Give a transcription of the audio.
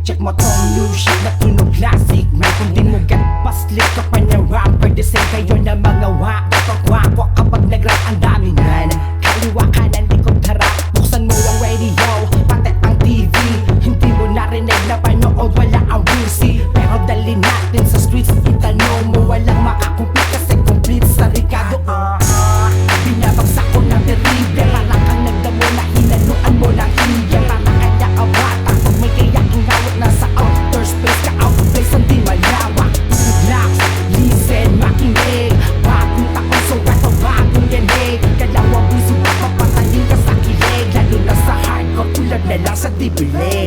Check mo tong new shit na tunog classic man. Kung di mo get paslit ka pa niya rapper, the same kayo na mga wak kapag nag-rap ang dami nan. Kaliwa kanan likod harap, buksan mo ang radio, pati ang TV. Hindi mo narinig na panood, wala ang WC. Pero dali natin sa streets, itanong mo, walang makakumpit kasi complete sa Ricardo. Binabagsak ko ng terrible, parang kang nagdamo na hinaluan mo ng India. Parang kanya ka bata, pag may kayaking hawak na sa outer space ka, out of place ang di malawak. Relax, listen, makinig, bagong takon so eto bagong yanig. Dalawang biso pa papatayin ka sa kilig, lalo na sa hardcore tulad na lang sa dibilig.